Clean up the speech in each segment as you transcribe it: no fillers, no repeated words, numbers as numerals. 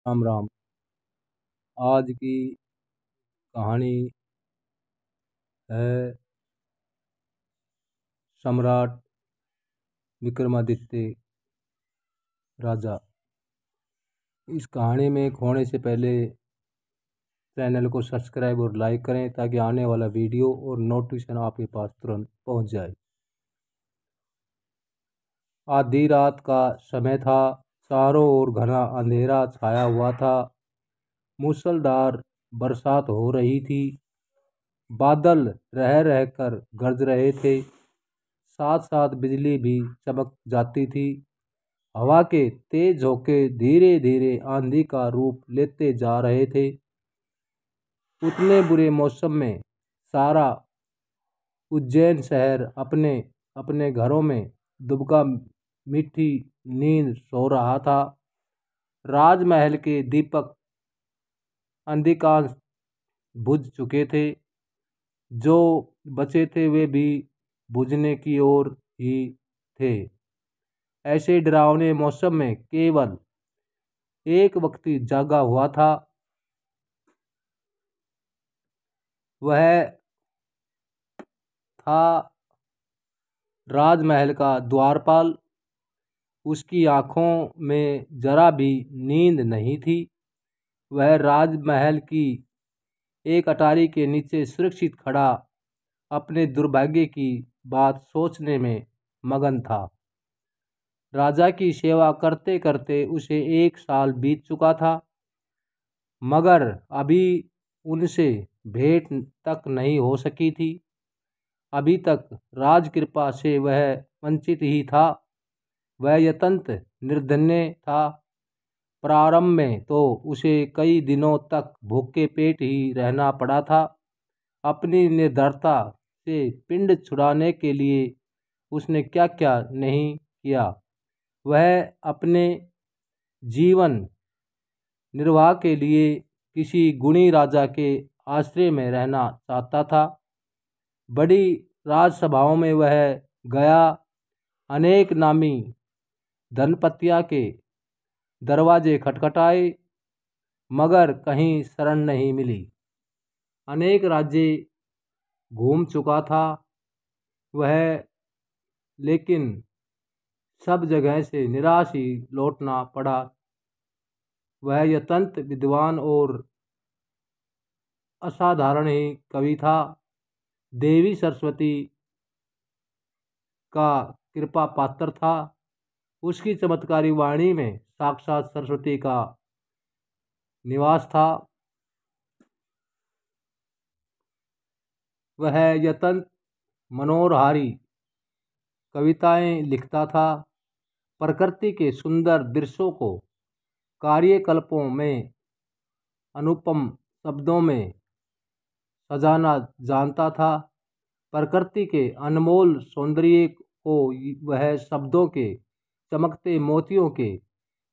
राम राम। आज की कहानी है सम्राट विक्रमादित्य राजा। इस कहानी में खोने से पहले चैनल को सब्सक्राइब और लाइक करें ताकि आने वाला वीडियो और नोटिफिकेशन आपके पास तुरंत पहुंच जाए। आधी रात का समय था। चारों ओर घना अंधेरा छाया हुआ था। मूसलाधार बरसात हो रही थी। बादल रह रहकर गरज रहे थे। साथ साथ बिजली भी चमक जाती थी। हवा के तेज झोंके धीरे धीरे आंधी का रूप लेते जा रहे थे। उतने बुरे मौसम में सारा उज्जैन शहर अपने अपने घरों में दुबका मीठी नींद सो रहा था। राजमहल के दीपक अधिकांश बुझ चुके थे। जो बचे थे वे भी बुझने की ओर ही थे। ऐसे डरावने मौसम में केवल एक व्यक्ति जागा हुआ था। वह था राजमहल का द्वारपाल। उसकी आंखों में जरा भी नींद नहीं थी। वह राजमहल की एक अटारी के नीचे सुरक्षित खड़ा अपने दुर्भाग्य की बात सोचने में मगन था। राजा की सेवा करते करते उसे 1 साल बीत चुका था, मगर अभी उनसे भेंट तक नहीं हो सकी थी। अभी तक राजकृपा से वह वंचित ही था। वह अत्यंत निर्धन्य था। प्रारंभ में तो उसे कई दिनों तक भूखे पेट ही रहना पड़ा था। अपनी निर्धनता से पिंड छुड़ाने के लिए उसने क्या क्या नहीं किया। वह अपने जीवन निर्वाह के लिए किसी गुणी राजा के आश्रय में रहना चाहता था। बड़ी राजसभाओं में वह गया। अनेक नामी धनपतिया के दरवाजे खटखटाए, मगर कहीं शरण नहीं मिली। अनेक राज्य घूम चुका था वह, लेकिन सब जगह से निराश ही लौटना पड़ा। वह अत्यंत विद्वान और असाधारण ही कवि था। देवी सरस्वती का कृपा पात्र था। उसकी चमत्कारी वाणी में साक्षात सरस्वती का निवास था। वह अत्यंत मनोहारी कविताएं लिखता था। प्रकृति के सुंदर दृश्यों को कार्यकल्पों में अनुपम शब्दों में सजाना जानता था। प्रकृति के अनमोल सौंदर्य को वह शब्दों के चमकते मोतियों के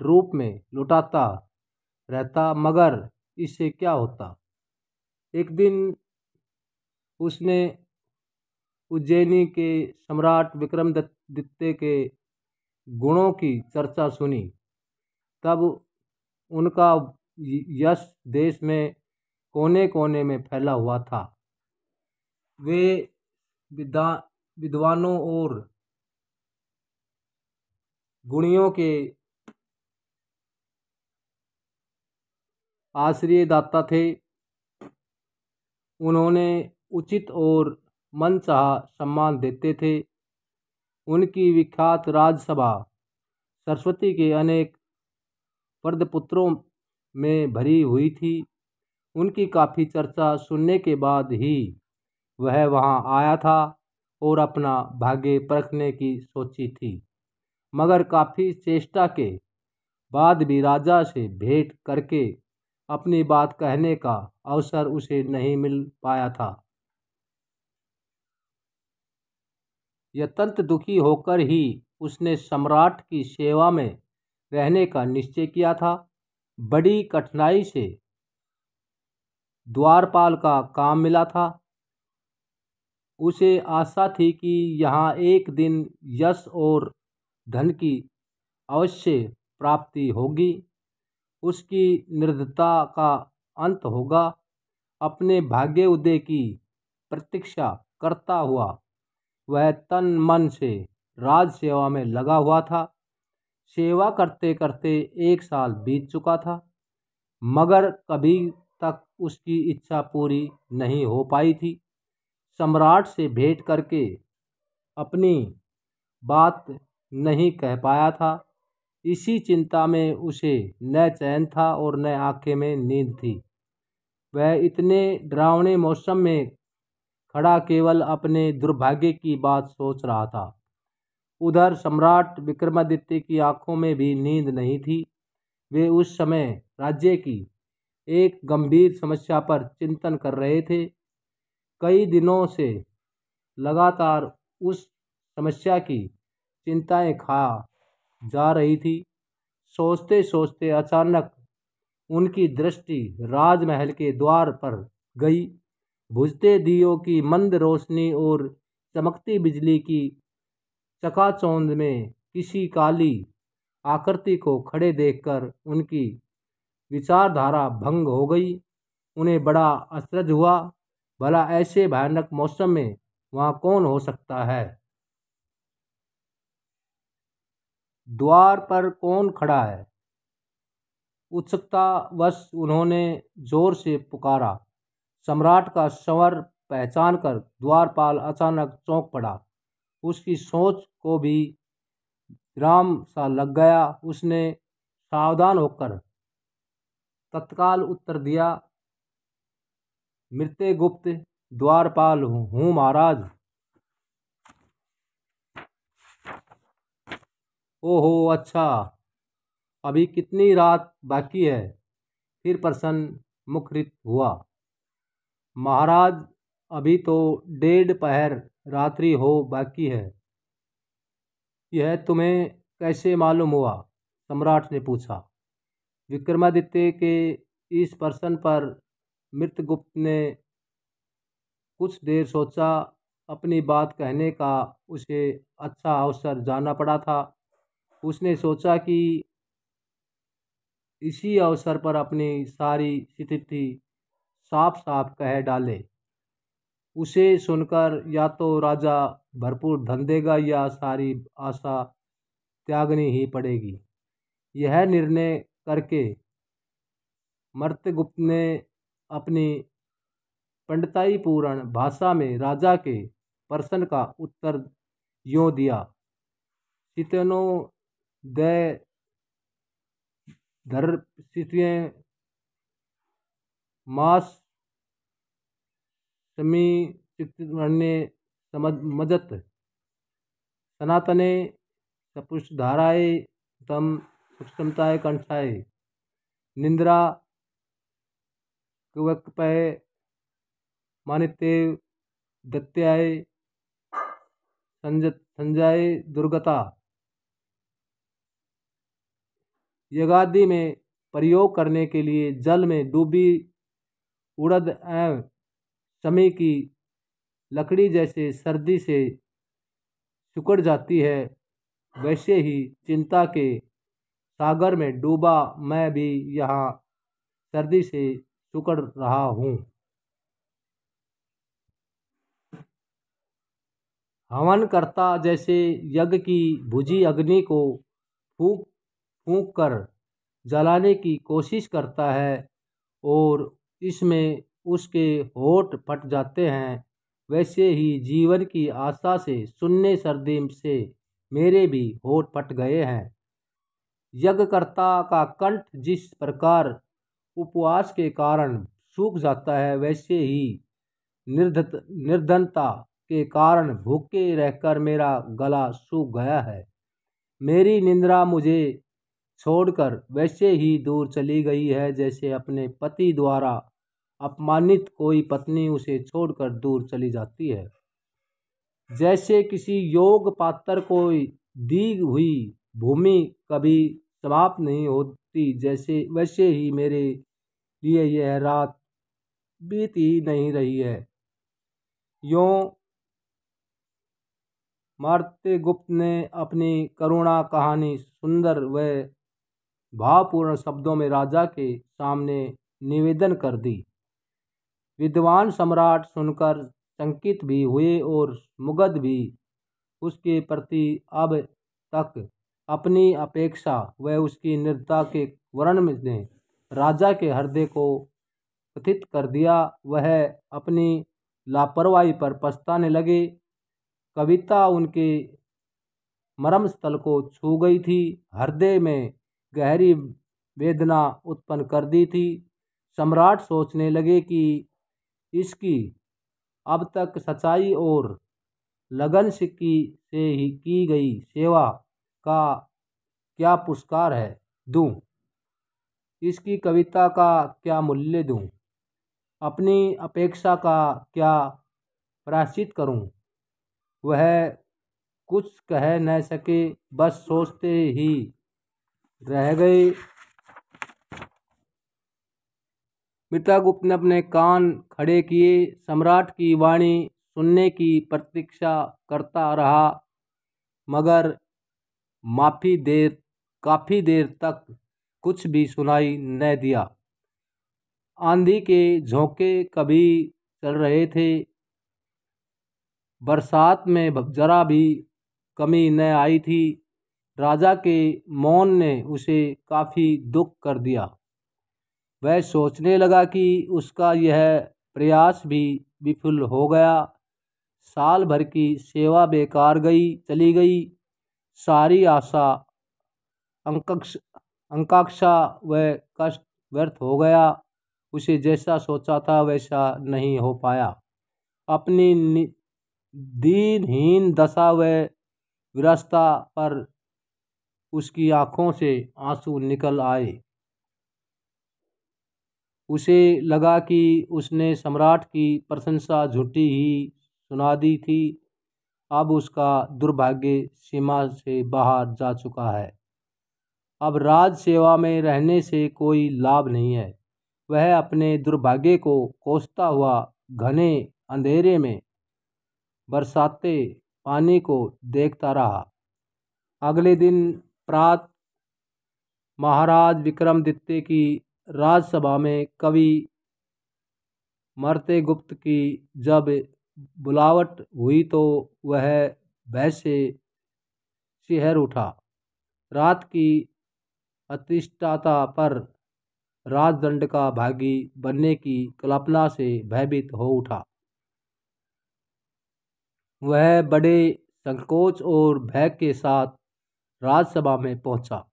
रूप में लुटाता रहता, मगर इससे क्या होता। एक दिन उसने उज्जैनी के सम्राट विक्रमादित्य के गुणों की चर्चा सुनी। तब उनका यश देश में कोने कोने में फैला हुआ था। वे विद्वानों और गुणियों के आश्रयदाता थे। उन्होंने उचित और मनचाहा सम्मान देते थे। उनकी विख्यात राजसभा सरस्वती के अनेक पदपुत्रों में भरी हुई थी। उनकी काफ़ी चर्चा सुनने के बाद ही वह वहां आया था और अपना भाग्य परखने की सोची थी, मगर काफ़ी चेष्टा के बाद भी राजा से भेंट करके अपनी बात कहने का अवसर उसे नहीं मिल पाया था। अत्यंत दुखी होकर ही उसने सम्राट की सेवा में रहने का निश्चय किया था। बड़ी कठिनाई से द्वारपाल का काम मिला था। उसे आशा थी कि यहाँ एक दिन यश और धन की अवश्य प्राप्ति होगी। उसकी निर्धनता का अंत होगा। अपने भाग्य उदय की प्रतीक्षा करता हुआ वह तन मन से राज सेवा में लगा हुआ था। सेवा करते करते 1 साल बीत चुका था, मगर कभी तक उसकी इच्छा पूरी नहीं हो पाई थी। सम्राट से भेंट करके अपनी बात नहीं कह पाया था। इसी चिंता में उसे न चैन था और न आंखें में नींद थी। वह इतने डरावने मौसम में खड़ा केवल अपने दुर्भाग्य की बात सोच रहा था। उधर सम्राट विक्रमादित्य की आंखों में भी नींद नहीं थी। वे उस समय राज्य की एक गंभीर समस्या पर चिंतन कर रहे थे। कई दिनों से लगातार उस समस्या की चिंताएं खा जा रही थी। सोचते सोचते अचानक उनकी दृष्टि राजमहल के द्वार पर गई। बुझते दियों की मंद रोशनी और चमकती बिजली की चकाचौंध में किसी काली आकृति को खड़े देखकर उनकी विचारधारा भंग हो गई। उन्हें बड़ा आश्चर्य हुआ, भला ऐसे भयानक मौसम में वहाँ कौन हो सकता है? द्वार पर कौन खड़ा है? उत्सुकतावश उन्होंने जोर से पुकारा। सम्राट का स्वर पहचान कर द्वारपाल अचानक चौंक पड़ा। उसकी सोच को भी विराम सा लग गया। उसने सावधान होकर तत्काल उत्तर दिया, मृत्य गुप्त द्वारपाल हूँ महाराज। ओहो अच्छा, अभी कितनी रात बाकी है? फिर प्रसन्न मुखरित हुआ। महाराज, अभी तो 1:30 रात्रि हो बाकी है। यह तुम्हें कैसे मालूम हुआ? सम्राट ने पूछा। विक्रमादित्य के इस प्रश्न पर मृत्यगुप्त ने कुछ देर सोचा। अपनी बात कहने का उसे अच्छा अवसर जाना पड़ा था। उसने सोचा कि इसी अवसर पर अपनी सारी स्थिति साफ साफ कह डाले। उसे सुनकर या तो राजा भरपूर धन देगा या सारी आशा त्यागनी ही पड़ेगी। यह निर्णय करके मर्त्यगुप्त ने अपनी पंडिताईपूर्ण भाषा में राजा के प्रश्न का उत्तर यूँ दिया, सितनो दय धर्षित्ये मास समीचित्वन्ये समजत सनातने सपुषधाराय तम सूक्ष्मताय कंठाय निंद्रा कुवकपय मानित्य दत्याय संजय दुर्गता। यज्ञादि में प्रयोग करने के लिए जल में डूबी उड़द एवं शमी की लकड़ी जैसे सर्दी से सिकुड़ जाती है, वैसे ही चिंता के सागर में डूबा मैं भी यहाँ सर्दी से सिकुड़ रहा हूँ। हवन करता जैसे यज्ञ की बुझी अग्नि को फूंक फूंक कर जलाने की कोशिश करता है और इसमें उसके होठ फट जाते हैं, वैसे ही जीवन की आशा से शून्य सर्दी से मेरे भी होठ फट गए हैं। यज्ञकर्ता का कंठ जिस प्रकार उपवास के कारण सूख जाता है, वैसे ही निर्धनता के कारण भूखे रहकर मेरा गला सूख गया है। मेरी निंद्रा मुझे छोड़कर वैसे ही दूर चली गई है, जैसे अपने पति द्वारा अपमानित कोई पत्नी उसे छोड़कर दूर चली जाती है। जैसे किसी योग पात्र को दी हुई भूमि कभी समाप्त नहीं होती, जैसे वैसे ही मेरे लिए यह रात बीत ही नहीं रही है। यों मर्त्यगुप्त ने अपनी करुणा कहानी सुंदर व भावपूर्ण शब्दों में राजा के सामने निवेदन कर दी। विद्वान सम्राट सुनकर चकित भी हुए और मुग्ध भी। उसके प्रति अब तक अपनी अपेक्षा व उसकी निर्दयता के वर्णन ने राजा के हृदय को कथित कर दिया। वह अपनी लापरवाही पर पछताने लगे। कविता उनके मर्म स्थल को छू गई थी, हृदय में गहरी वेदना उत्पन्न कर दी थी। सम्राट सोचने लगे कि इसकी अब तक सच्चाई और लगन से ही की गई सेवा का क्या पुरस्कार है दूं, इसकी कविता का क्या मूल्य दूं, अपनी अपेक्षा का क्या प्रायश्चित करूं। वह कुछ कह न सके, बस सोचते ही रह गए। मित्रगुप्त ने अपने कान खड़े किए, सम्राट की वाणी सुनने की प्रतीक्षा करता रहा, मगर काफी देर तक कुछ भी सुनाई न दिया। आंधी के झोंके कभी चल रहे थे, बरसात में जरा भी कमी न आई थी। राजा के मौन ने उसे काफी दुख कर दिया। वह सोचने लगा कि उसका यह प्रयास भी विफल हो गया। साल भर की सेवा बेकार चली गई। सारी आशा, आकांक्षा व कष्ट व्यर्थ हो गया। उसे जैसा सोचा था वैसा नहीं हो पाया। अपनी दीनहीन दशा व विरसता पर उसकी आंखों से आंसू निकल आए। उसे लगा कि उसने सम्राट की प्रशंसा झूठी ही सुना दी थी। अब उसका दुर्भाग्य सीमा से बाहर जा चुका है। अब राज सेवा में रहने से कोई लाभ नहीं है। वह अपने दुर्भाग्य को कोसता हुआ घने अंधेरे में बरसाते पानी को देखता रहा। अगले दिन प्रातः महाराज विक्रमादित्य की राजसभा में कवि मर्त्यगुप्त की जब बुलावट हुई तो वह भय से सिहर उठा। रात की अनिश्चितता पर राजदंड का भागी बनने की कल्पना से भयभीत हो उठा। वह बड़े संकोच और भय के साथ राजसभा में पहुंचा।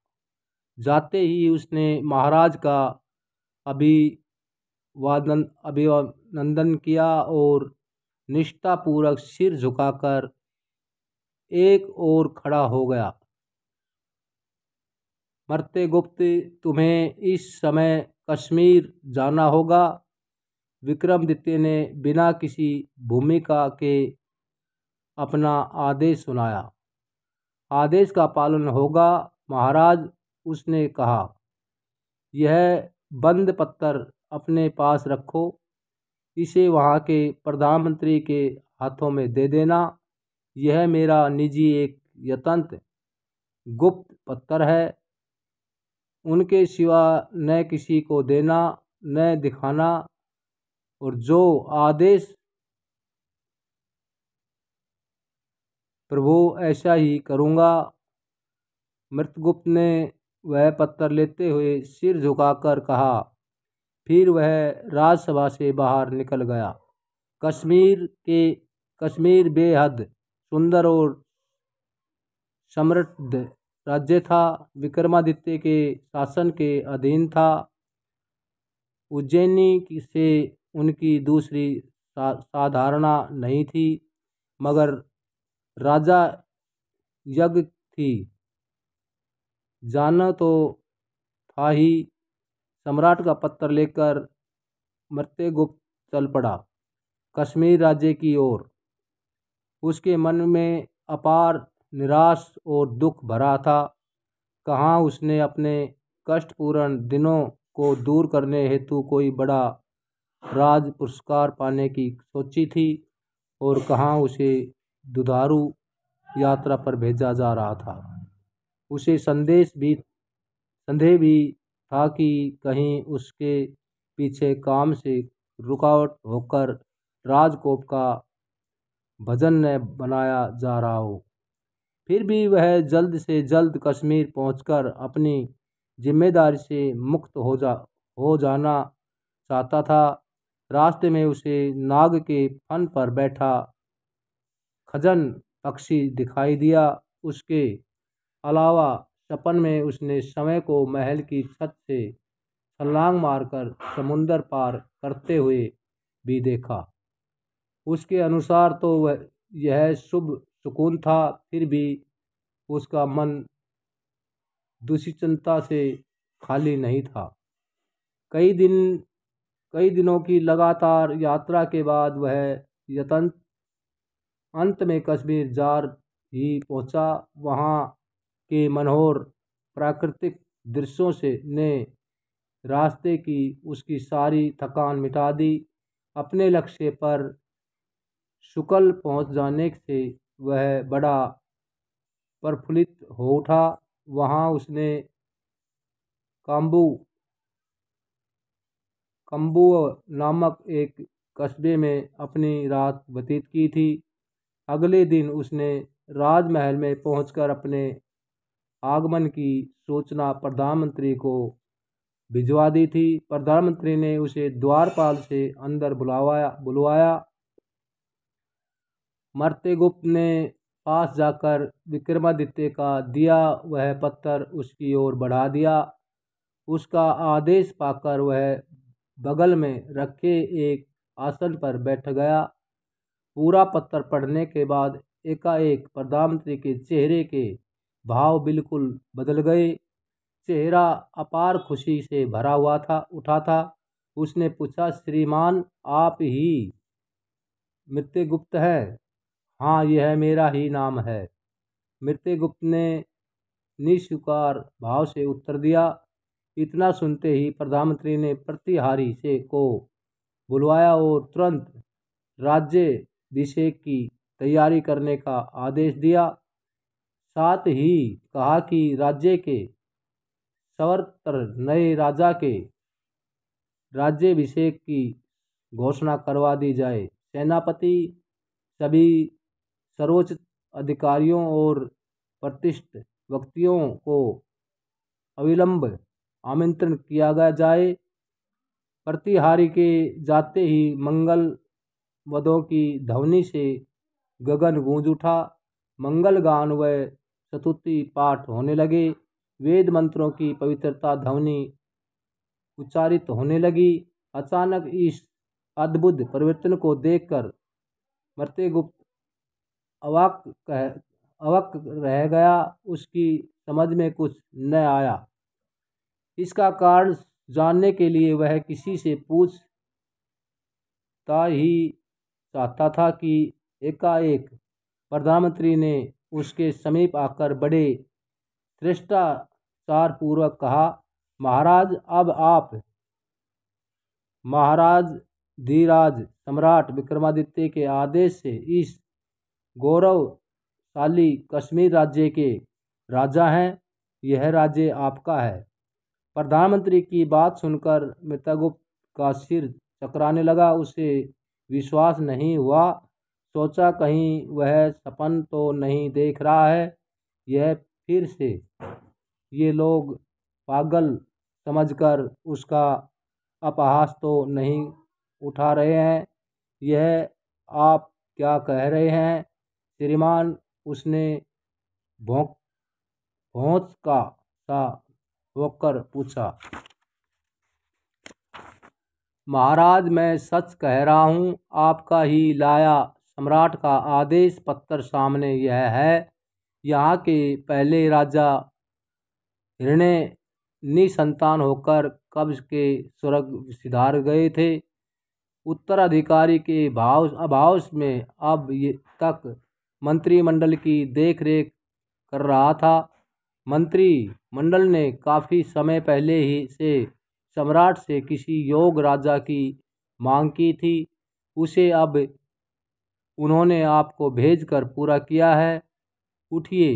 जाते ही उसने महाराज का अभिनंदन किया और निष्ठापूर्वक सिर झुकाकर एक ओर खड़ा हो गया। मर्त्यगुप्त, तुम्हें इस समय कश्मीर जाना होगा। विक्रमादित्य ने बिना किसी भूमिका के अपना आदेश सुनाया। आदेश का पालन होगा महाराज, उसने कहा। यह बंद पत्र अपने पास रखो, इसे वहाँ के प्रधानमंत्री के हाथों में दे देना। यह मेरा निजी एक यथार्थ गुप्त पत्र है। उनके सिवा न किसी को देना न दिखाना, और जो आदेश प्रभु ऐसा ही करूँगा। मृतगुप्त ने वह पत्र लेते हुए सिर झुकाकर कहा। फिर वह राजसभा से बाहर निकल गया। कश्मीर बेहद सुंदर और समृद्ध राज्य था। विक्रमादित्य के शासन के अधीन था। उज्जैनी से उनकी दूसरी साधारणा नहीं थी, मगर राजा यज्ञ थी जाना तो था ही। सम्राट का पत्र लेकर मर्त्यगुप्त चल पड़ा कश्मीर राज्य की ओर। उसके मन में अपार निराश और दुख भरा था। कहाँ उसने अपने कष्टपूर्ण दिनों को दूर करने हेतु कोई बड़ा राज पुरस्कार पाने की सोची थी, और कहाँ उसे दुधारू यात्रा पर भेजा जा रहा था। उसे संदेश भी संदेह भी था कि कहीं उसके पीछे काम से रुकावट होकर राजकोप का भजन न बनाया जा रहा हो। फिर भी वह जल्द से जल्द कश्मीर पहुंचकर अपनी जिम्मेदारी से मुक्त हो जाना चाहता था। रास्ते में उसे नाग के फन पर बैठा खजन पक्षी दिखाई दिया। उसके अलावा सपन में उसने समय को महल की छत से छलांग मारकर समुंदर पार करते हुए भी देखा। उसके अनुसार तो वह यह शुभ सुकून था, फिर भी उसका मन दुश्चिंता से खाली नहीं था। कई दिन कई दिनों की लगातार यात्रा के बाद वह यतन अंत में कश्मीर जा ही पहुंचा। वहाँ के मनोहर प्राकृतिक दृश्यों से ने रास्ते की उसकी सारी थकान मिटा दी। अपने लक्ष्य पर शुक्ल पहुंच जाने से वह बड़ा प्रफुल्लित हो उठा। वहाँ उसने काम्बू कम्बू नामक एक कस्बे में अपनी रात व्यतीत की थी। अगले दिन उसने राजमहल में पहुंचकर अपने आगमन की सूचना प्रधानमंत्री को भिजवा दी थी। प्रधानमंत्री ने उसे द्वारपाल से अंदर बुलवाया। मर्त्यगुप्त ने पास जाकर विक्रमादित्य का दिया वह पत्थर उसकी ओर बढ़ा दिया। उसका आदेश पाकर वह बगल में रखे एक आसन पर बैठ गया। पूरा पत्र पढ़ने के बाद एकाएक प्रधानमंत्री के चेहरे के भाव बिल्कुल बदल गए। चेहरा अपार खुशी से भरा उठा था। उसने पूछा, श्रीमान आप ही मृत्युगुप्त हैं? हाँ, यह मेरा ही नाम है, मृत्युगुप्त ने निस्वीकार भाव से उत्तर दिया। इतना सुनते ही प्रधानमंत्री ने प्रतिहारी से को बुलवाया और तुरंत राज्याभिषेक की तैयारी करने का आदेश दिया। साथ ही कहा कि राज्य के सवर्तर नए राजा के राज्याभिषेक की घोषणा करवा दी जाए। सेनापति सभी सर्वोच्च अधिकारियों और प्रतिष्ठित व्यक्तियों को अविलंब आमंत्रण किया जाए। प्रतिहारी के जाते ही मंगल वदों की ध्वनि से गगन गूंज उठा। मंगल गान व स्तुति पाठ होने लगे। वेद मंत्रों की पवित्रता ध्वनि उच्चारित होने लगी। अचानक इस अद्भुत परिवर्तन को देखकर मर्त्यगुप्त अवाक रह गया। उसकी समझ में कुछ न आया। इसका कारण जानने के लिए वह किसी से पूछता ही चाहता था कि एकाएक प्रधानमंत्री ने उसके समीप आकर बड़े शिष्टाचार पूर्वक कहा, महाराज अब आप महाराज धीराज सम्राट विक्रमादित्य के आदेश से इस गौरवशाली कश्मीर राज्य के राजा हैं। यह राज्य आपका है। प्रधानमंत्री की बात सुनकर मृत्युगुप्त का सिर चकराने लगा। उसे विश्वास नहीं हुआ। सोचा कहीं वह सपन तो नहीं देख रहा है। यह फिर से ये लोग पागल समझकर उसका अपहास तो नहीं उठा रहे हैं। यह आप क्या कह रहे हैं श्रीमान? उसने भौंच का सा होकर पूछा। महाराज मैं सच कह रहा हूँ, आपका ही लाया सम्राट का आदेश पत्र सामने यह है। यहाँ के पहले राजा हिरण्य निसंतान होकर कब्ज के स्वर्ग सिधार गए थे। उत्तराधिकारी के अभाव में अब तक मंत्रिमंडल की देखरेख कर रहा था। मंत्रिमंडल ने काफ़ी समय पहले ही से सम्राट से किसी योग्य राजा की मांग की थी। उसे अब उन्होंने आपको भेजकर पूरा किया है। उठिए,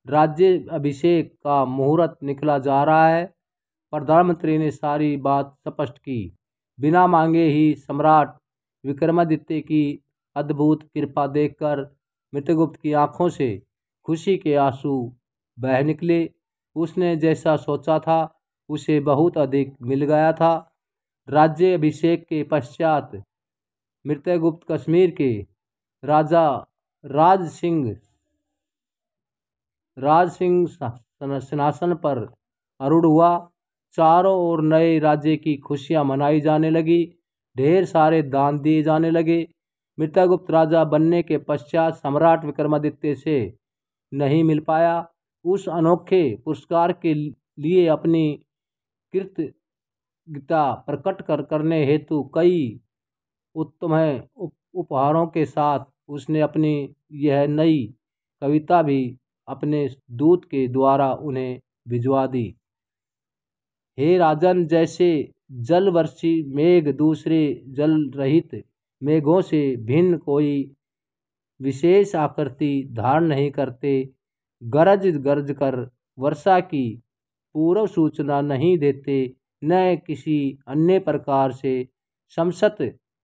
राज्य अभिषेक का मुहूर्त निकला जा रहा है। प्रधानमंत्री ने सारी बात स्पष्ट की। बिना मांगे ही सम्राट विक्रमादित्य की अद्भुत कृपा देखकर मित्रगुप्त की आंखों से खुशी के आंसू बह निकले। उसने जैसा सोचा था उसे बहुत अधिक मिल गया था। राज्य अभिषेक के पश्चात मित्रगुप्त कश्मीर के राजा राज सिंह सिंहासन पर आरूढ़ हुआ। चारों ओर नए राज्य की खुशियां मनाई जाने लगी। ढेर सारे दान दिए जाने लगे। मित्रगुप्त राजा बनने के पश्चात सम्राट विक्रमादित्य से नहीं मिल पाया। उस अनोखे पुरस्कार के लिए अपनी कृतज्ञता प्रकट करने हेतु कई उत्तम उपहारों के साथ उसने अपनी यह नई कविता भी अपने दूत के द्वारा उन्हें भिजवा दी। हे राजन, जैसे जलवर्षी मेघ दूसरे जल रहित मेघों से भिन्न कोई विशेष आकृति धारण नहीं करते, गरज गरज कर वर्षा की पूर्व सूचना नहीं देते, न किसी अन्य प्रकार से समस्त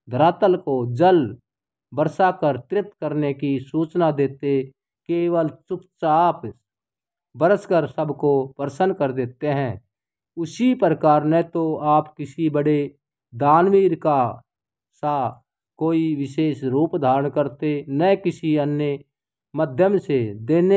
धरातल को जल वर्षा कर तृप्त करने की सूचना देते, केवल चुपचाप बरसकर सबको प्रसन्न कर देते हैं। उसी प्रकार न तो आप किसी बड़े दानवीर का सा कोई विशेष रूप धारण करते, न किसी अन्य माध्यम से देने